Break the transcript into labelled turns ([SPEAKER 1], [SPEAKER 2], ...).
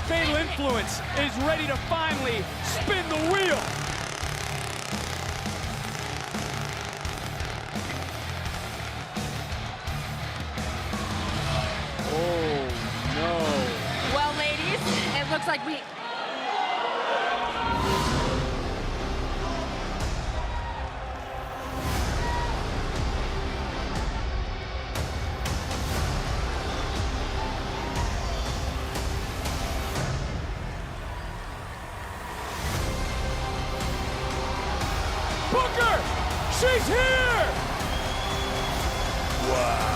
[SPEAKER 1] Fatal Influence is ready to finally spin the wheel. Oh, no.
[SPEAKER 2] Well, ladies, it looks like we...
[SPEAKER 1] Booker! She's here!
[SPEAKER 3] Wow.